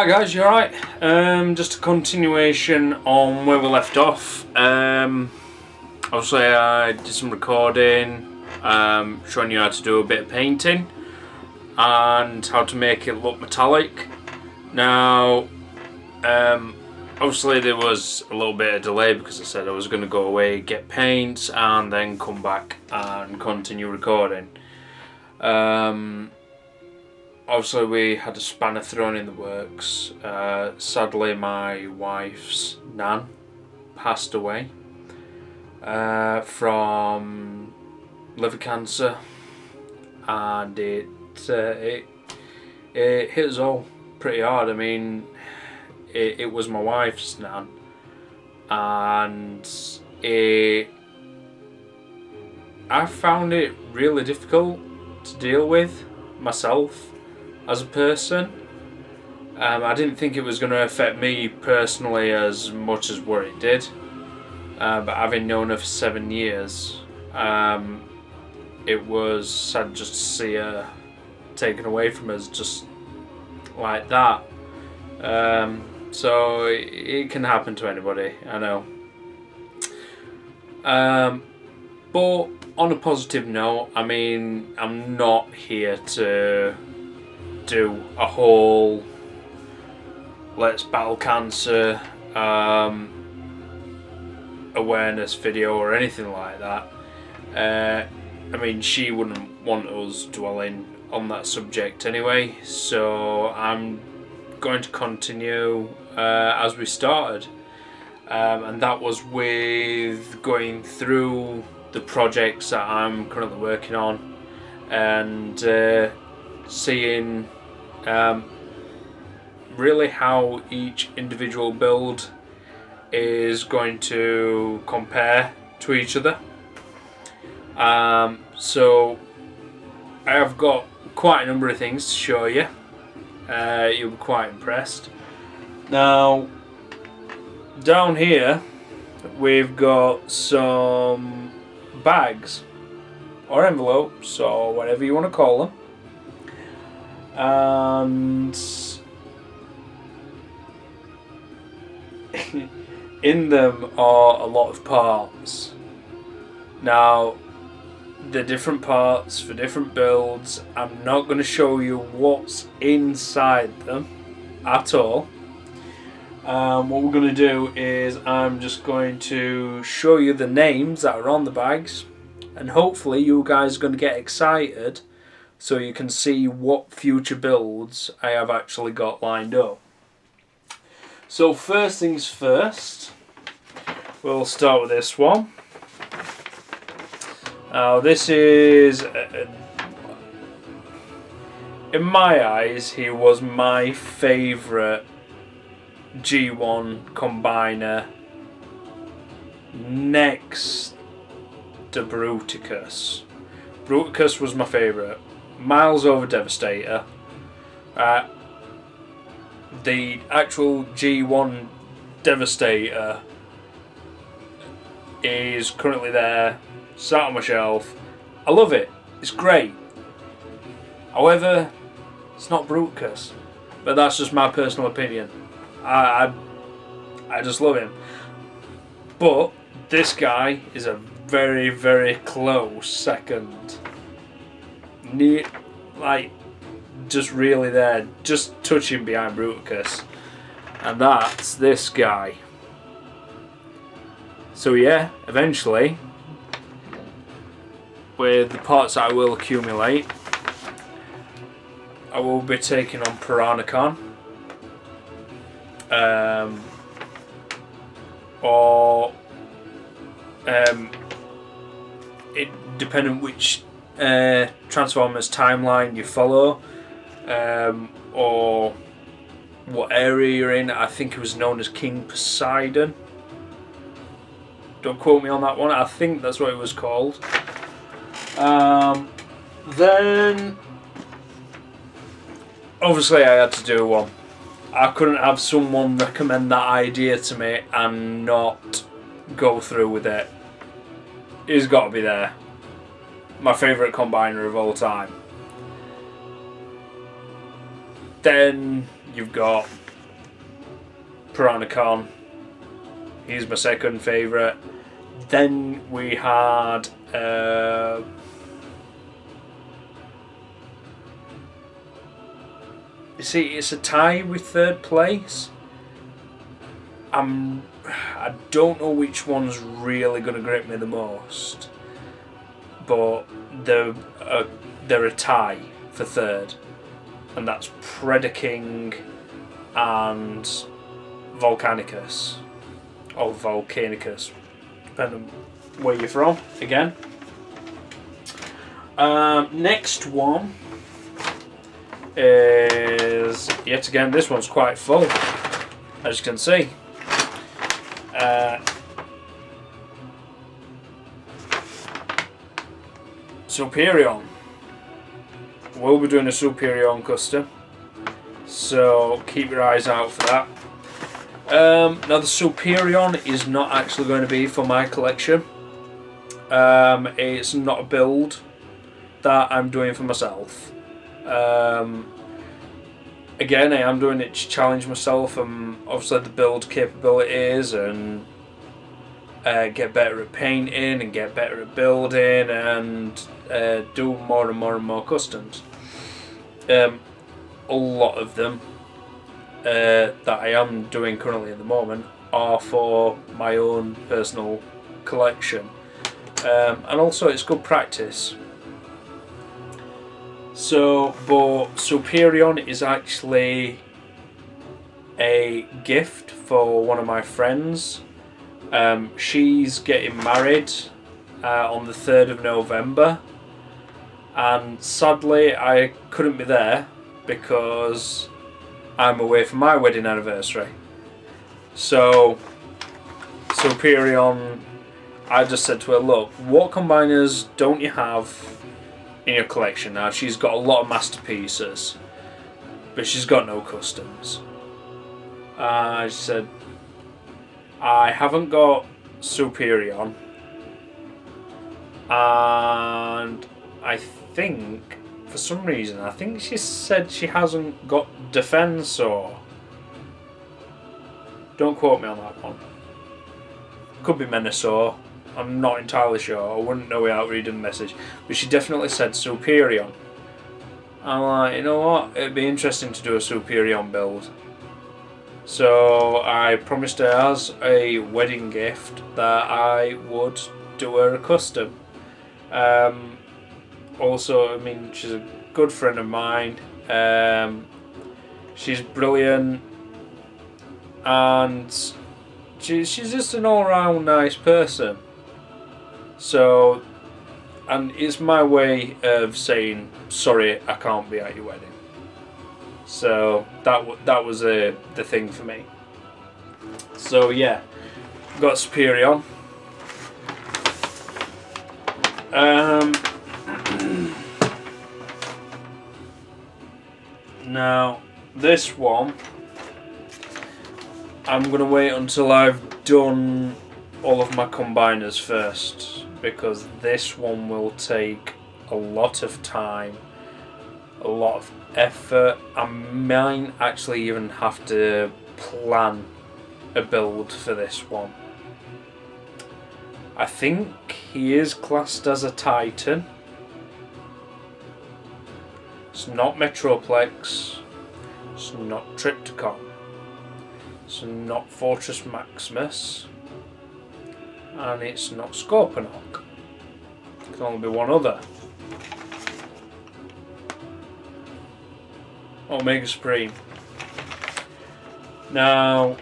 Hi guys, you alright? Just a continuation on where we left off. Obviously I did some recording, showing you how to do a bit of painting and how to make it look metallic. Now, obviously there was a little bit of delay because I said I was going to go away, get paints and then come back and continue recording. Obviously we had a spanner thrown in the works. Sadly my wife's nan passed away from liver cancer, and it hit us all pretty hard. I mean, it was my wife's nan, and I found it really difficult to deal with myself as a person. I didn't think it was going to affect me personally as much as what it did, but having known her for 7 years, it was sad just to see her taken away from us just like that. So it can happen to anybody, I know. But on a positive note, I mean, I'm not here to do a whole let's battle cancer awareness video or anything like that. I mean, she wouldn't want us dwelling on that subject anyway, so I'm going to continue as we started, and that was with going through the projects that I'm currently working on and seeing really how each individual build is going to compare to each other. So I have got quite a number of things to show you. You'll be quite impressed. Now, down here we've got some bags or envelopes or whatever you want to call them, and in them are a lot of parts. Now, the different parts for different builds. I'm not going to show you what's inside them at all. What we're going to do is I'm just going to show you the names that are on the bags, and hopefully you guys are going to get excited so you can see what future builds I have actually got lined up. So first things first, we'll start with this one. Now this is, in my eyes, he was my favourite G1 combiner next to Bruticus. Bruticus was my favourite, miles over Devastator. The actual G1 Devastator is currently there, sat on my shelf. I love it, it's great. However, it's not Bruticus, but that's just my personal opinion. I just love him. But this guy is a very, very close second. Like, just really there, just touching behind Bruticus, and that's this guy. So yeah, eventually, with the parts that I will accumulate, I will be taking on Piranacon, or it depending which Transformers timeline you follow, or what area you're in. I think it was known as King Poseidon. Don't quote me on that one, I think that's what it was called. Then obviously I had to do one. I couldn't have someone recommend that idea to me and not go through with it. He's got to be there. My favourite combiner of all time. Then you've got Piranacon. He's my second favourite. Then we had you see, it's a tie with third place. I don't know which one's really going to grip me the most, but they're a tie for third, and that's Predaking and Volcanicus, or Volcanicus, depending on where you're from. Again, next one is yet again. This one's quite full, as you can see. Superion. We'll be doing a Superion custom, so keep your eyes out for that. Now the Superion is not actually going to be for my collection. It's not a build that I'm doing for myself. Again, I am doing it to challenge myself and obviously the build capabilities, and get better at painting and get better at building, and do more and more and more customs. A lot of them that I am doing currently at the moment are for my own personal collection, and also it's good practice. So, but Superion is actually a gift for one of my friends. She's getting married on the 3rd of November, and sadly I couldn't be there because I'm away for my wedding anniversary. So Superion, I just said to her, look, what combiners don't you have in your collection? Now, she's got a lot of masterpieces, but she's got no customs. She said, I haven't got Superion, and I think, for some reason, I think she said she hasn't got Defensor. Don't quote me on that one. Could be Menasor. I'm not entirely sure. I wouldn't know without reading the message. But she definitely said Superion. I'm like, you know what? It'd be interesting to do a Superion build. So I promised her as a wedding gift that I would do her a custom. Also, I mean, she's a good friend of mine. She's brilliant, and she's just an all-round nice person. So, and it's my way of saying sorry I can't be at your wedding. So that was the thing for me. So yeah, got Superion. Now this one, I'm gonna wait until I've done all of my combiners first, because this one will take a lot of time, a lot of effort. I might actually even have to plan a build for this one. I think he is classed as a Titan. It's not Metroplex, it's not Triptychon, it's not Fortress Maximus, and it's not Scorponok. There can only be one other. Omega Supreme. Now,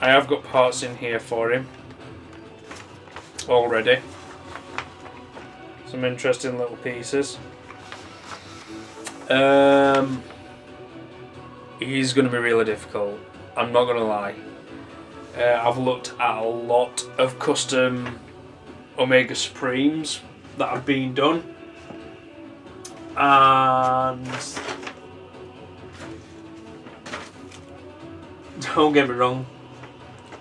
I have got parts in here for him already. Some interesting little pieces. He's going to be really difficult, I'm not going to lie. I've looked at a lot of custom Omega Supremes that have been done, and don't get me wrong,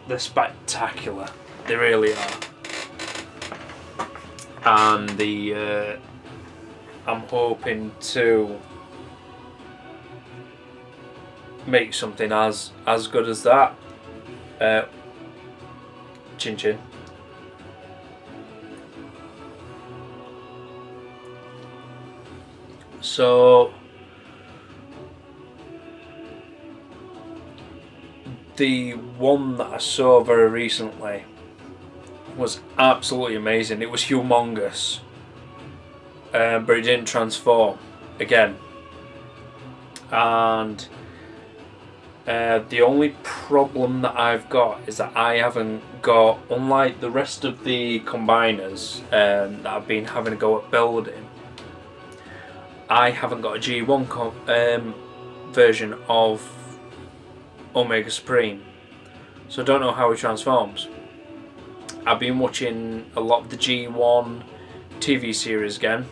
they're spectacular, they really are. And I'm hoping to make something as good as that. Chin chin. So the one that I saw very recently was absolutely amazing. It was humongous, but it didn't transform again. And the only problem that I've got is that I haven't got, unlike the rest of the combiners that I've been having a go at building, I haven't got a G1 version of Omega Supreme, so I don't know how he transforms. I've been watching a lot of the G1 TV series again,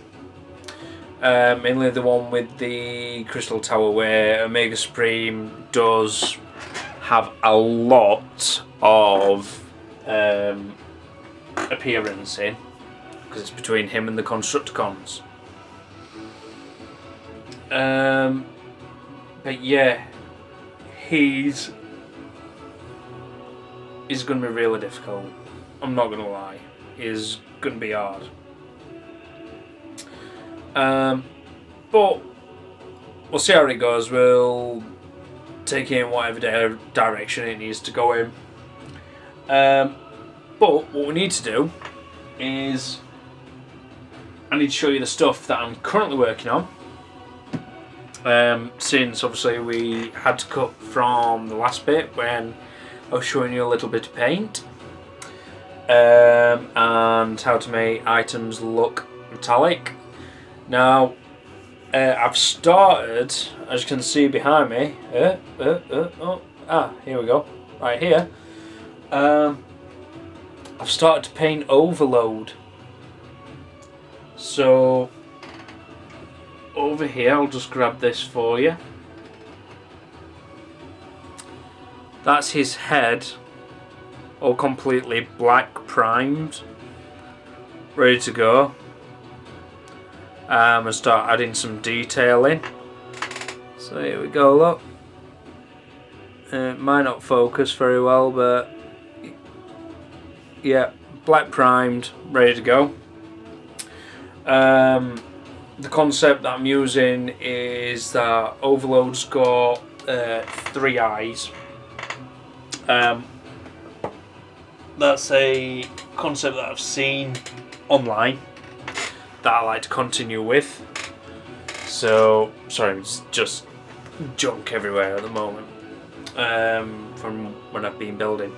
mainly the one with the Crystal Tower, where Omega Supreme does have a lot of appearance in, because it's between him and the Constructicons. But yeah, he's going to be really difficult. I'm not going to lie. He's going to be hard. But we'll see how it goes. We'll take it in whatever direction it needs to go in. But what we need to do is I need to show you the stuff that I'm currently working on. Since obviously we had to cut from the last bit when I was showing you a little bit of paint, and how to make items look metallic. Now I've started, as you can see behind me, here we go, right here. I've started to paint Overload. So over here, I'll just grab this for you. That's his head, all completely black primed, ready to go. And start adding some detail in. So here we go, look. It might not focus very well, but yeah, black primed, ready to go. The concept that I'm using is that Overload's got 3 eyes. That's a concept that I've seen online that I like to continue with. So, sorry, it's just junk everywhere at the moment from when I've been building.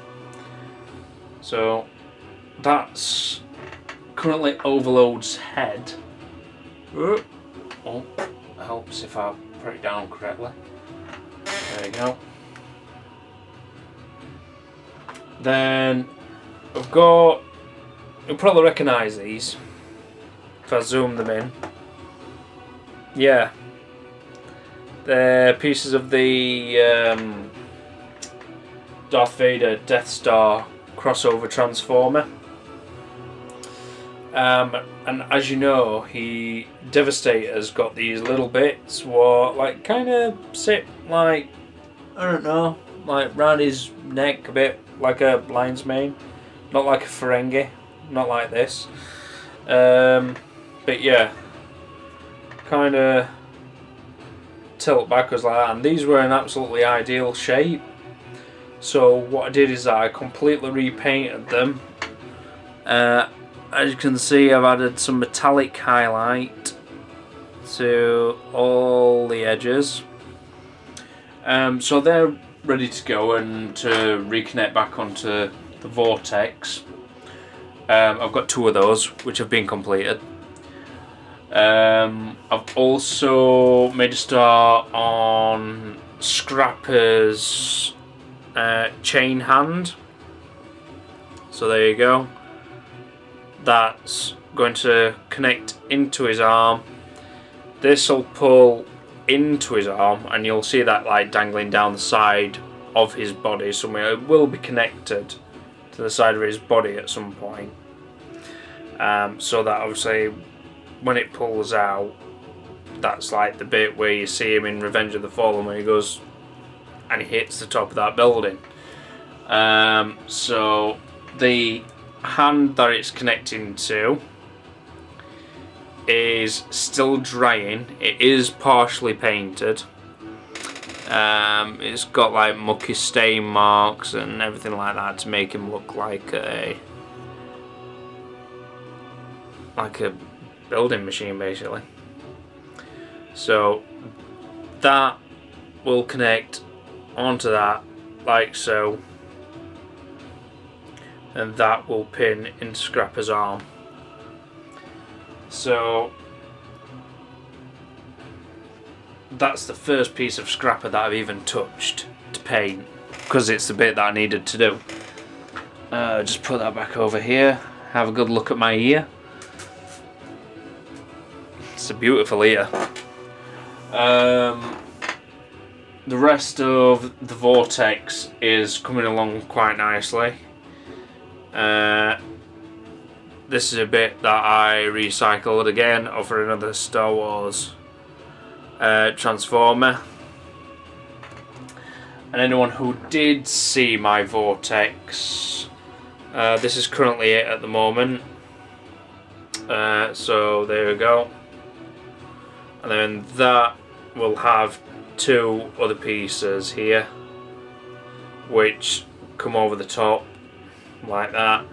So that's currently Overload's head. Oh, helps if I put it down correctly. There you go. Then I've got, you'll probably recognise these if I zoom them in. Yeah, they're pieces of the Darth Vader Death Star crossover transformer. And as you know, Devastator's got these little bits what like kind of sit like, I don't know, like round his neck a bit like a lion's mane, not like a Ferengi, not like this. But yeah, kind of tilt backwards like that, and these were an absolutely ideal shape. So what I did is that I completely repainted them. As you can see, I've added some metallic highlight to all the edges. So they're ready to go and to reconnect back onto the vortex. I've got 2 of those which have been completed. I've also made a start on Scrapper's chain hand. So there you go. That's going to connect into his arm. This will pull into his arm, and you'll see that like dangling down the side of his body somewhere. It will be connected to the side of his body at some point, so that obviously when it pulls out, that's like the bit where you see him in Revenge of the Fallen when he goes and it hits the top of that building. So the hand that it's connecting to is still drying. It is partially painted. It's got like mucky stain marks and everything like that to make him look like a building machine, basically. So that will connect onto that like so, and that will pin into Scrapper's arm. So that's the first piece of Scrapper that I've even touched to paint, because it's the bit that I needed to do. Just put that back over here, have a good look at my ear. It's a beautiful ear. The rest of the vortex is coming along quite nicely. This is a bit that I recycled again over another Star Wars Transformer. And anyone who did see my vortex, this is currently it at the moment. So there we go. And then that will have two other pieces here, which come over the top like that.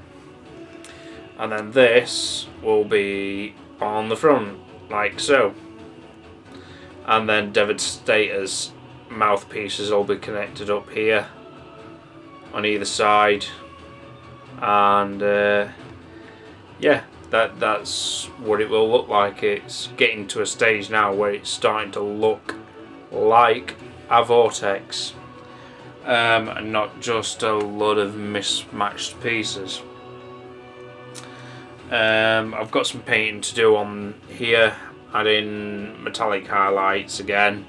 And then this will be on the front like so. And then Devastator's mouthpieces will be connected up here on either side. And yeah, that's what it will look like. It's getting to a stage now where it's starting to look like a vortex, and not just a lot of mismatched pieces. I've got some painting to do on here, adding metallic highlights again.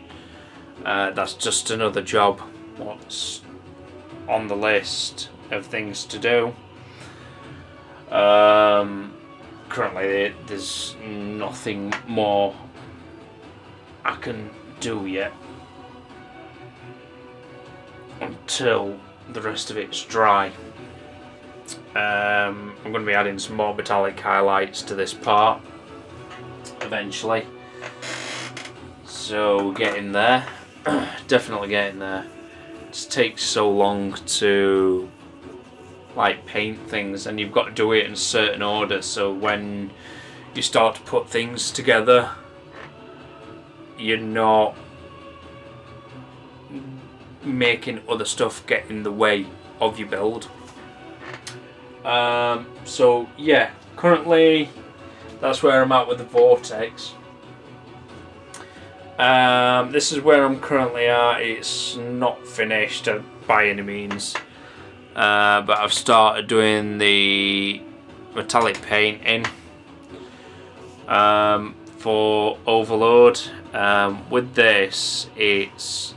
That's just another job what's on the list of things to do. Currently there's nothing more I can do yet until the rest of it's dry. I'm going to be adding some more metallic highlights to this part eventually, so getting there. Definitely getting there. It just takes so long to like paint things, and you've got to do it in a certain order, so when you start to put things together you're not making other stuff get in the way of your build. So yeah, currently that's where I'm at with the vortex. This is where I'm currently at. It's not finished by any means, but I've started doing the metallic painting for Overload. With this, it's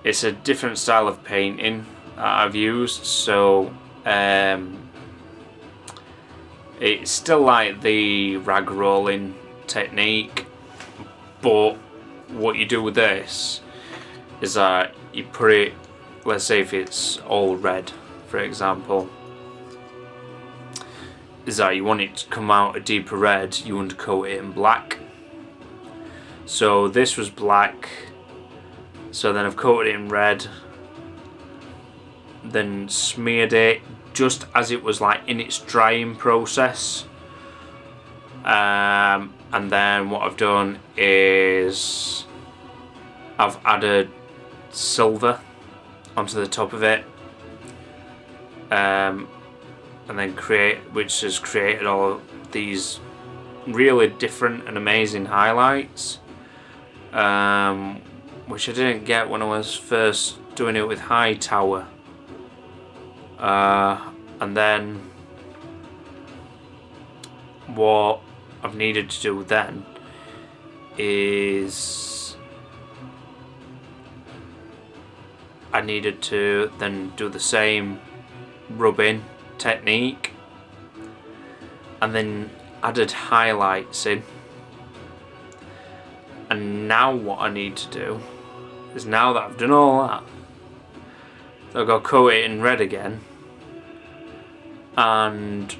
a different style of painting that I've used, so it's still like the rag rolling technique, but what you do with this is that you put it, let's say if it's all red for example, is that you want it to come out a deeper red, you undercoat it in black. So this was black, so then I've coated it in red, then smeared it just as it was like in its drying process, and then what I've done is I've added silver onto the top of it, and then which has created all these really different and amazing highlights, which I didn't get when I was first doing it with Hightower. And then what I've needed to do then is I needed to then do the same rubbing technique, and then added highlights in. And now what I need to do is, now that I've done all that, I've got to coat it in red again, and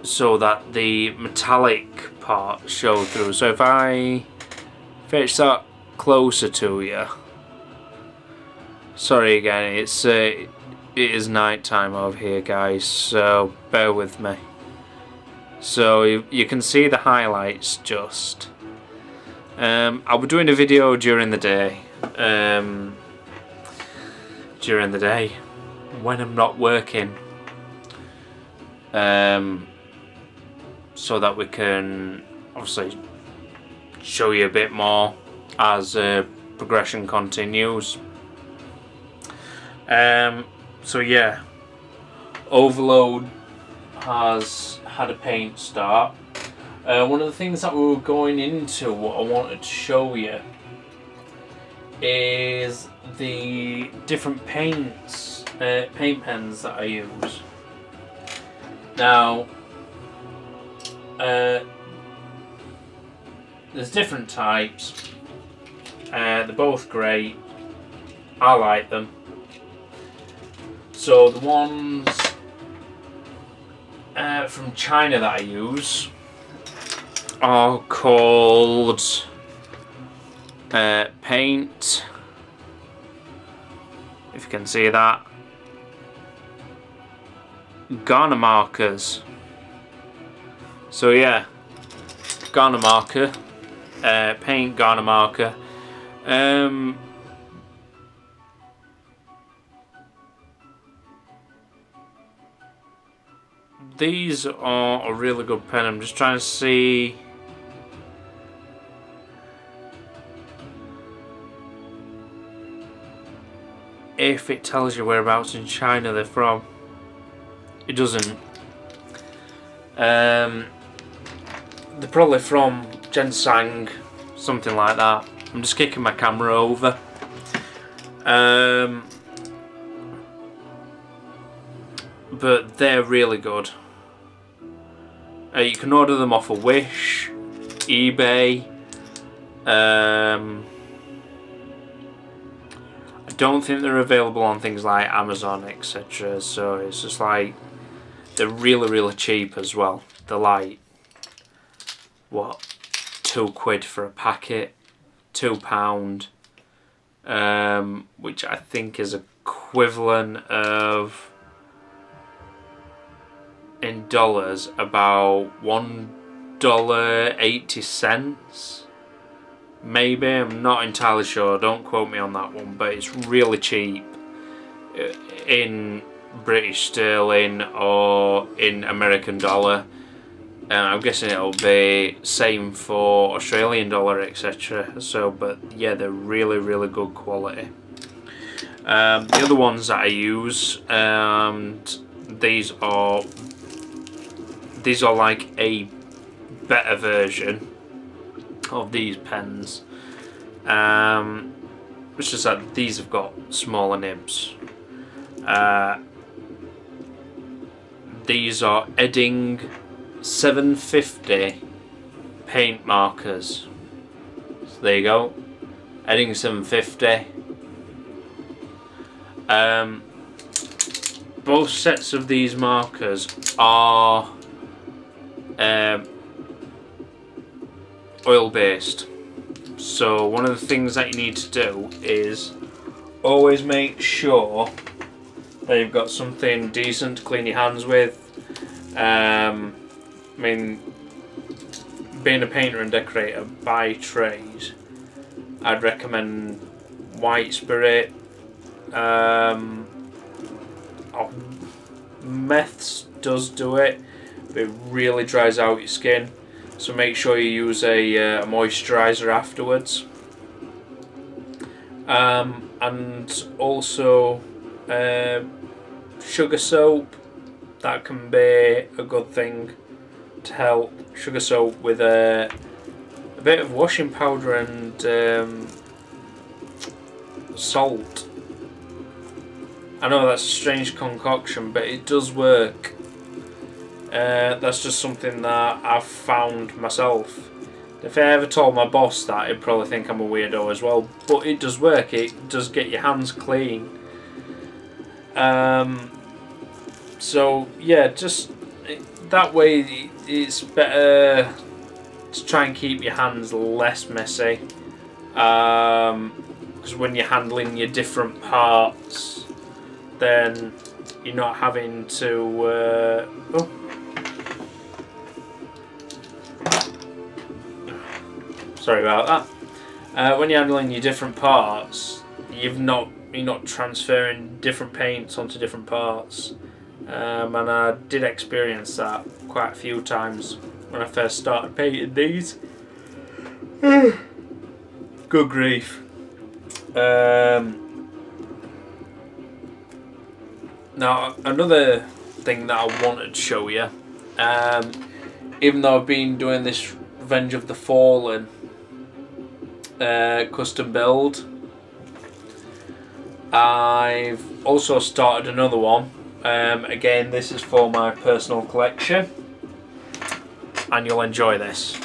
so that the metallic part show through. So if I fetch that closer to you, sorry again, it is night time over here, guys, so bear with me. So you can see the highlights just. I'll be doing a video during the day. When I'm not working. So that we can obviously show you a bit more as progression continues. So yeah, Overload has had a paint start. One of the things that we were going into, what I wanted to show you, is the different paint pens that I use. Now, there's different types. They're both great. I like them. So the ones from China that I use are called Paint. If you can see that. Garner markers. So yeah, Garner marker, Paint Garner marker. These are a really good pen. I'm just trying to see if it tells you whereabouts in China they're from. It doesn't. They're probably from Ginseng, something like that. I'm just kicking my camera over. But they're really good. You can order them off of Wish, eBay. I don't think they're available on things like Amazon, etc. So it's just like, they're really, really cheap as well. They're like, what, £2 for a packet, £2, which I think is equivalent of, in dollars, about $1.80. Maybe, I'm not entirely sure, don't quote me on that one, but it's really cheap in British sterling or in American dollar. I'm guessing it'll be same for Australian dollar, etc. So, but yeah, they're really, really good quality. The other ones that I use, these are like a better version of these pens. It's just that these have got smaller nibs. These are Edding 750 paint markers. So there you go, Edding 750. Both sets of these markers are oil based. So one of the things that you need to do is always make sure that you've got something decent to clean your hands with. I mean, being a painter and decorator by trade, I'd recommend white spirit. Meths does do it, but it really dries out your skin. So make sure you use a moisturiser afterwards. And also sugar soap, that can be a good thing to help. Sugar soap with a bit of washing powder and salt. I know that's a strange concoction, but it does work. That's just something that I've found myself. If I ever told my boss that, he'd probably think I'm a weirdo as well. But it does work. It does get your hands clean. So yeah, just that way it's better to try and keep your hands less messy. Because when you're handling your different parts, then you're not having to. Sorry about that. When you're handling your different parts, you're not transferring different paints onto different parts, and I did experience that quite a few times when I first started painting these. Good grief. Now another thing that I wanted to show you, even though I've been doing this Revenge of the Fallen custom build, I've also started another one. Again, this is for my personal collection, and you'll enjoy this.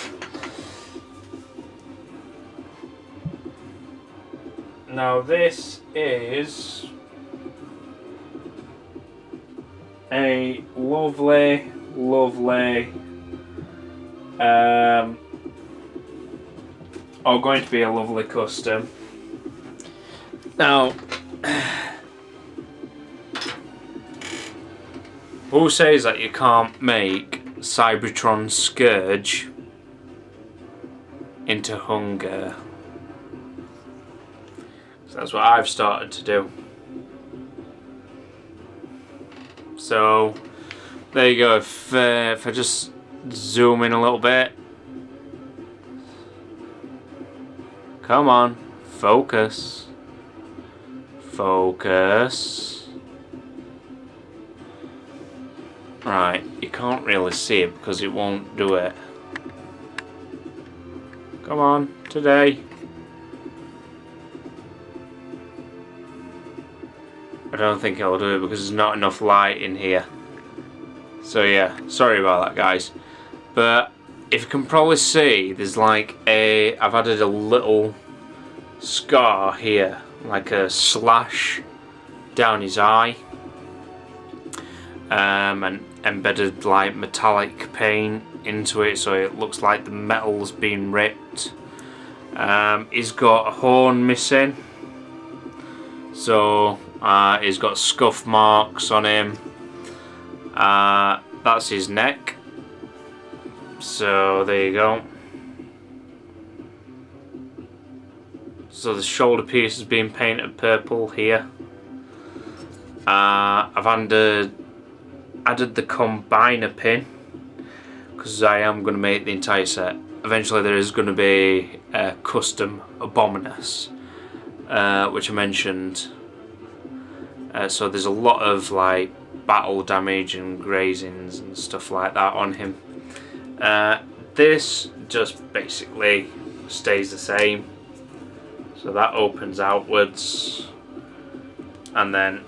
Now this is a lovely, going to be a lovely custom. Now, who says that you can't make Cybertron Scourge into hunger? So that's what I've started to do. So there you go. If I just zoom in a little bit. Come on, focus. Focus. Right, you can't really see it because it won't do it. Come on, today. I don't think it'll do it because there's not enough light in here. So yeah, sorry about that, guys. But if you can probably see, there's like I've added a little scar here, like a slash down his eye, and embedded like metallic paint into it, so it looks like the metal's been ripped. He's got a horn missing, so he's got scuff marks on him. That's his neck. So there you go. So the shoulder piece has been painted purple here. I've added the combiner pin because I am going to make the entire set. Eventually there is going to be a custom Abominus, which I mentioned. So there's a lot of like battle damage and grazings and stuff like that on him. This just basically stays the same. So that opens outwards, and then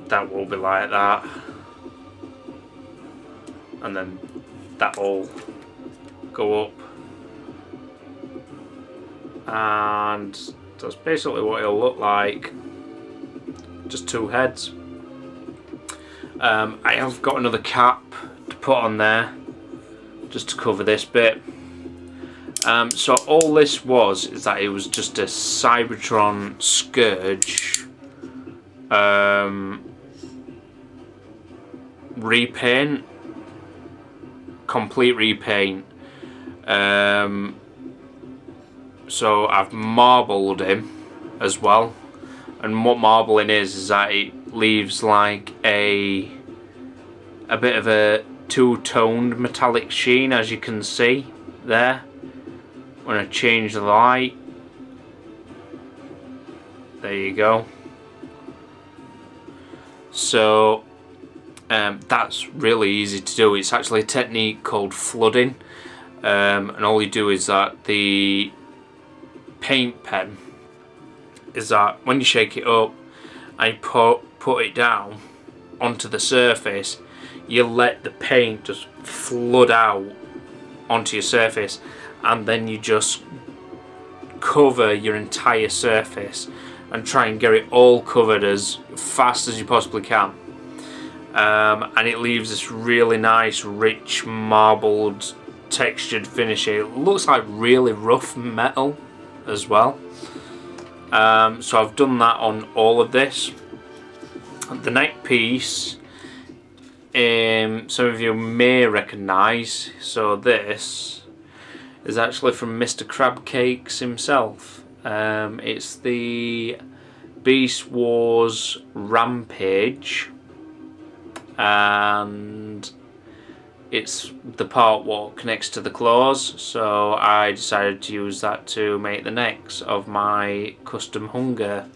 that will be like that, and then that will go up, and that's basically what it'll look like. Just two heads. I have got another cap to put on there just to cover this bit. So all this is that it was just a Cybertron Scourge repaint, complete repaint. So I've marbled him as well, and what marbling is that it leaves like a bit of a two-toned metallic sheen, as you can see there when I change the light. There you go. So that's really easy to do. It's actually a technique called flooding, and all you do is that the paint pen is that when you shake it up and you put it down onto the surface, you let the paint just flood out onto your surface, and then you just cover your entire surface and try and get it all covered as fast as you possibly can. And it leaves this really nice, rich, marbled, textured finish. It looks like really rough metal as well. So I've done that on all of this. The neck piece, some of you may recognise. So this is actually from Mr. Crab Cakes himself. It's the Beast Wars Rampage, and it's the part what connects to the claws, so I decided to use that to make the necks of my custom hunger.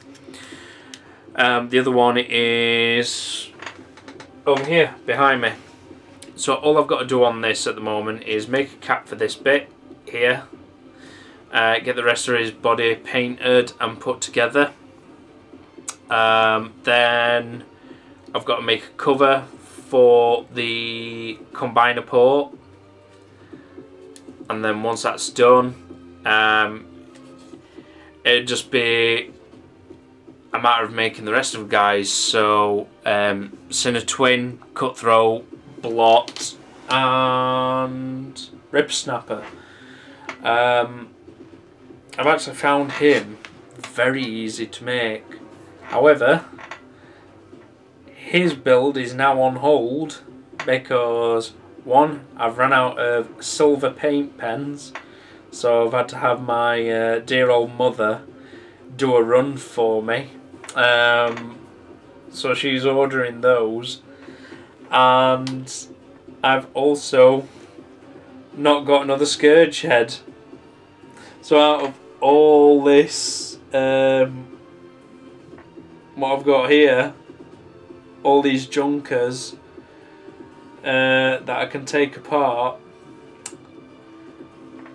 The other one is over here behind me. So all I've got to do on this at the moment is make a cap for this bit here, get the rest of his body painted and put together. Then I've got to make a cover for the combiner port, and then once that's done, it'd just be a matter of making the rest of the guys. So Sinner Twin, Cutthroat, Blot and Rip Snapper. I've actually found him very easy to make. However, his build is now on hold because, one, I've run out of silver paint pens, so I've had to have my dear old mother do a run for me. So she's ordering those, and I've also not got another Scourge head. So out of all this, what I've got here, all these junkers that I can take apart,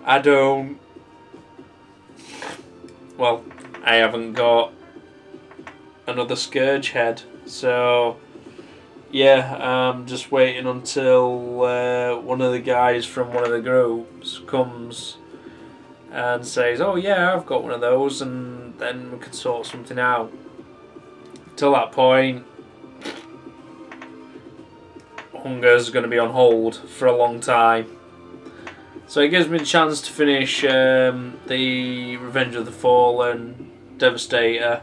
I haven't got another Scourge head. So yeah, I'm just waiting until one of the guys from one of the groups comes and says, oh yeah, I've got one of those, and then we can sort something out. Till that point, Hunger's going to be on hold for a long time. So it gives me the chance to finish the Revenge of the Fallen, Devastator.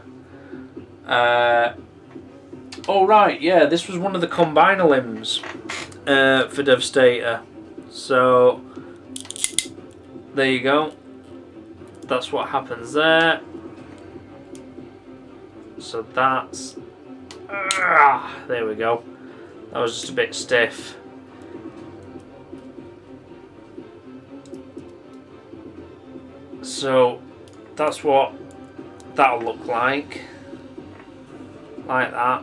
Oh right, yeah, this was one of the combiner limbs for Devastator. So there you go. That's what happens there. So that's... there we go. That was just a bit stiff. So that's what that'll look like. Like that.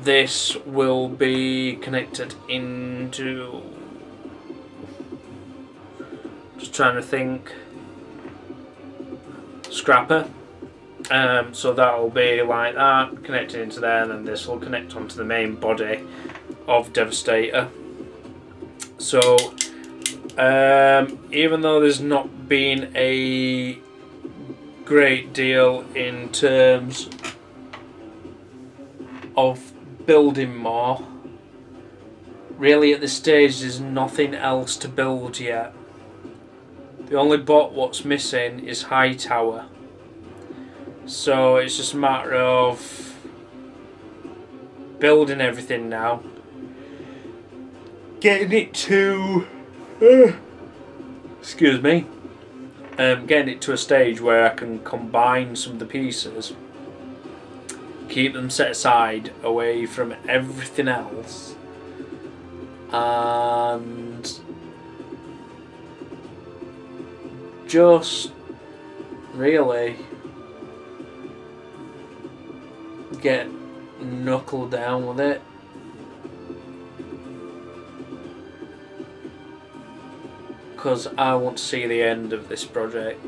This will be connected into... Just trying to think... Scrapper. So that'll be like that, connected into there, and then this will connect onto the main body of Devastator. So even though there's not been a great deal in terms of building more, really at this stage there's nothing else to build yet. The only bot what's missing is Hightower. So it's just a matter of building everything now, getting it to excuse me, getting it to a stage where I can combine some of the pieces, keep them set aside away from everything else, and just really get knuckled down with it. Because I want to see the end of this project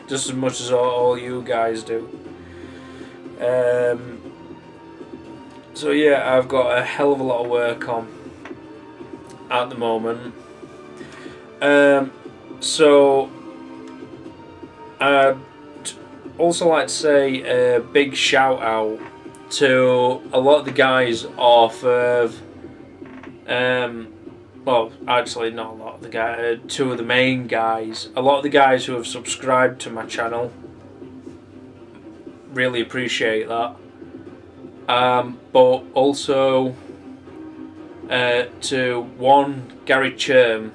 just as much as all you guys do. So yeah, I've got a hell of a lot of work on at the moment. So I also like to say a big shout out to a lot of the guys off of, well, actually not a lot of the guys, two of the main guys, a lot of the guys who have subscribed to my channel. Really appreciate that. But also to one Gary Churm,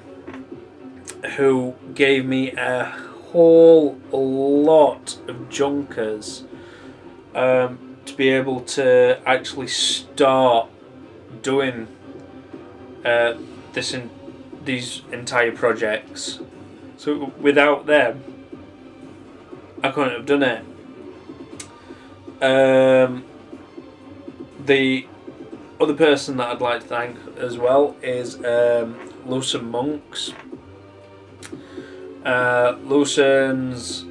who gave me a whole lot of junkers to be able to actually start doing these entire projects. So without them, I couldn't have done it. The other person that I'd like to thank as well is Lucen Monks. Lucen's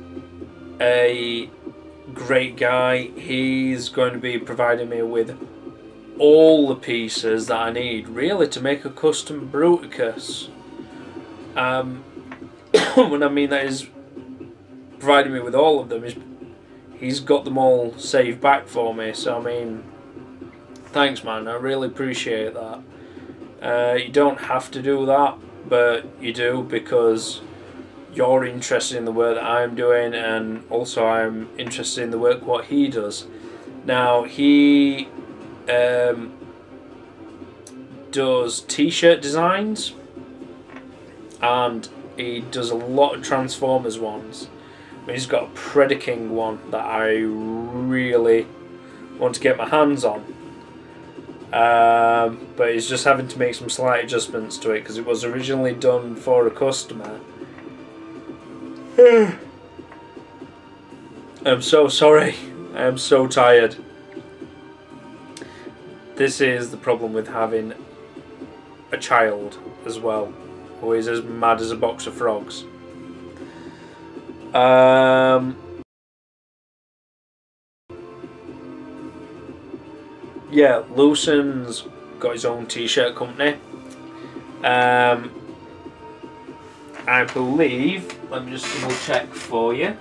a great guy. He's going to be providing me with all the pieces that I need, really, to make a custom Bruticus. When I mean that is providing me with all of them, he's got them all saved back for me. So I mean, thanks, man. I really appreciate that. You don't have to do that, but you do, because you're interested in the work that I'm doing, and also I'm interested in the work what he does. Now, he does t-shirt designs, and he does a lot of Transformers ones. He's got a Predaking one that I really want to get my hands on, but he's just having to make some slight adjustments to it because it was originally done for a customer. I'm so sorry. I am so tired. This is the problem with having a child as well, who is as mad as a box of frogs. Yeah, Lucen's got his own t-shirt company. I believe, let me just double check for you.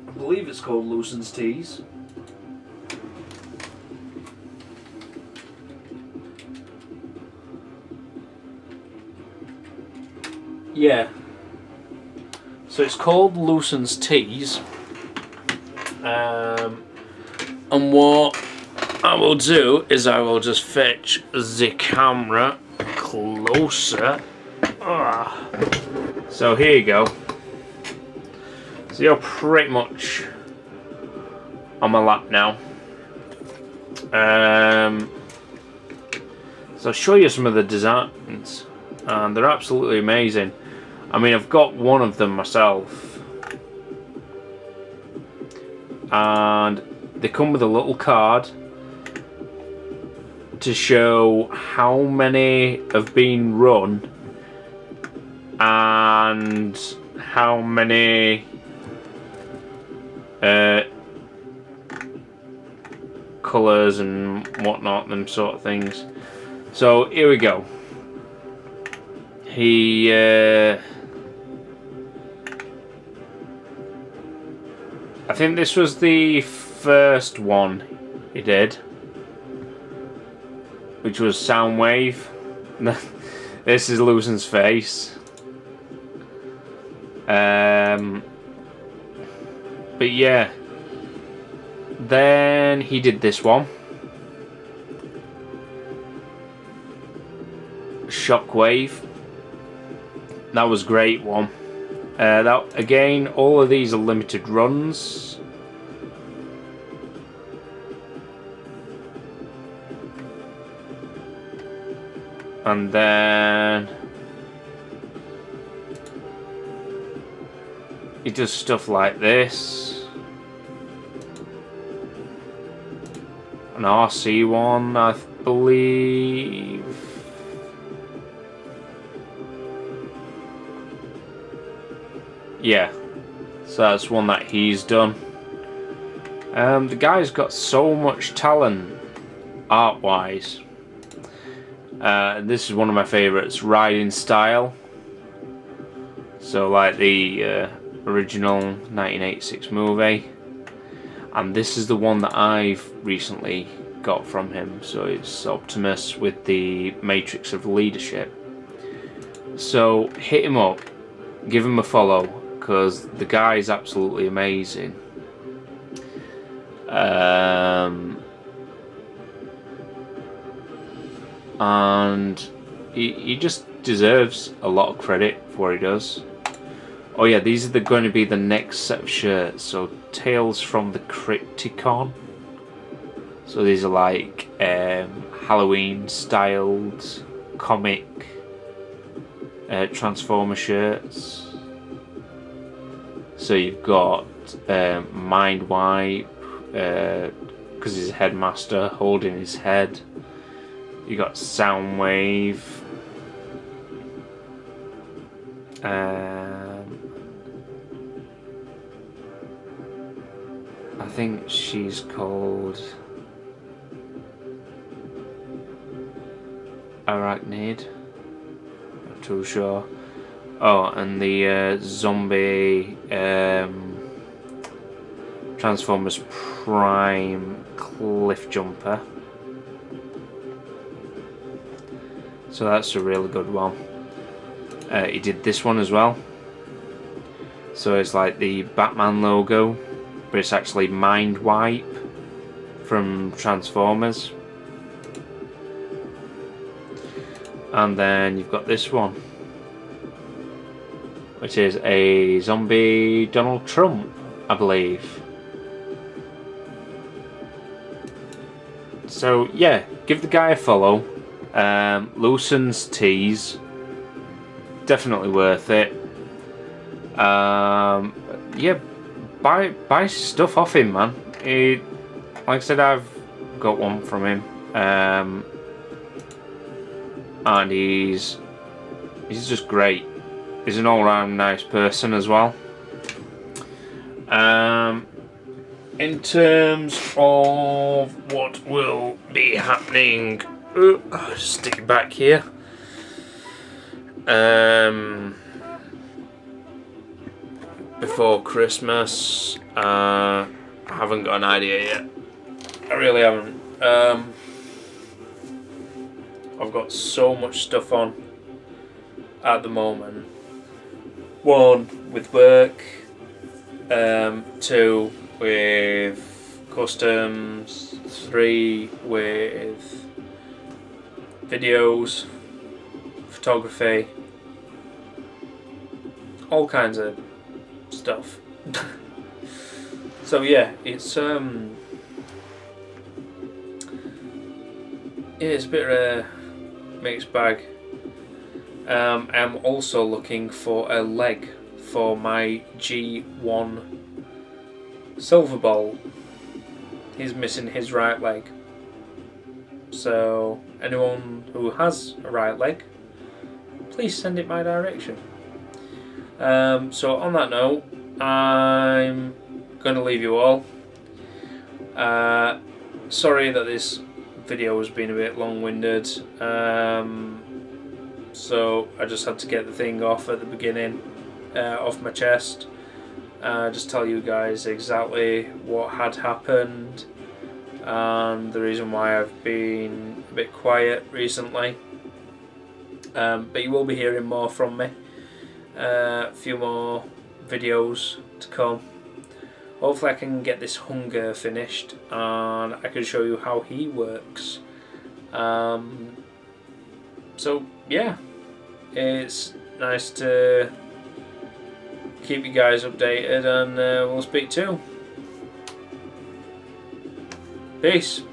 I believe it's called Lucen's Tees. Yeah. So it's called Lucen's Tees. And what I will do is I will just fetch the camera closer. So here you go. So you're pretty much on my lap now. So I'll show you some of the designs, and they're absolutely amazing. I mean, I've got one of them myself, and they come with a little card to show how many have been run and how many colours and whatnot, them sort of things. So here we go. He I think this was the first one he did, which was Soundwave. This is Lucen's face. But yeah, then he did this one, Shockwave. That was a great one. That again, all of these are limited runs. And then he does stuff like this. An RC one, I believe. Yeah, so that's one that he's done. The guy's got so much talent art-wise. This is one of my favourites, riding style. So like the original 1986 movie. And this is the one that I've recently got from him. So it's Optimus with the Matrix of Leadership. So hit him up, give him a follow, because the guy is absolutely amazing. And he just deserves a lot of credit for what he does. Oh yeah, these are going to be the next set of shirts. So Tales from the Crypticon. So these are like Halloween styled comic Transformer shirts. So you've got Mind Wipe, because he's a headmaster holding his head. You got Soundwave. I think she's called Arachnid. Not too sure. Oh, and the zombie Transformers Prime Cliff Jumper. So that's a really good one. He did this one as well. So it's like the Batman logo, but it's actually Mind Wipe from Transformers. And then you've got this one, which is a zombie Donald Trump, I believe. So yeah, give the guy a follow. Loosen's tees, definitely worth it. Yeah, buy stuff off him, man. Like I said, I've got one from him, and he's just great. He's an all-round nice person as well. In terms of what will be happening, just stick it back here. Before Christmas, I haven't got an idea yet. I really haven't. I've got so much stuff on at the moment. 1 with work, 2 with customs, 3 with videos, photography, all kinds of stuff. So yeah, it's a bit of a mixed bag. I'm also looking for a leg for my G1 Silver Bolt. He's missing his right leg. So anyone who has a right leg, please send it my direction. So on that note, I'm going to leave you all. Sorry that this video has been a bit long-winded. So I just had to get the thing off at the beginning, off my chest. Just tell you guys exactly what had happened and the reason why I've been a bit quiet recently. But you will be hearing more from me. A few more videos to come. Hopefully I can get this Hunger finished and I can show you how he works. So yeah, it's nice to keep you guys updated, and we'll speak too. Peace.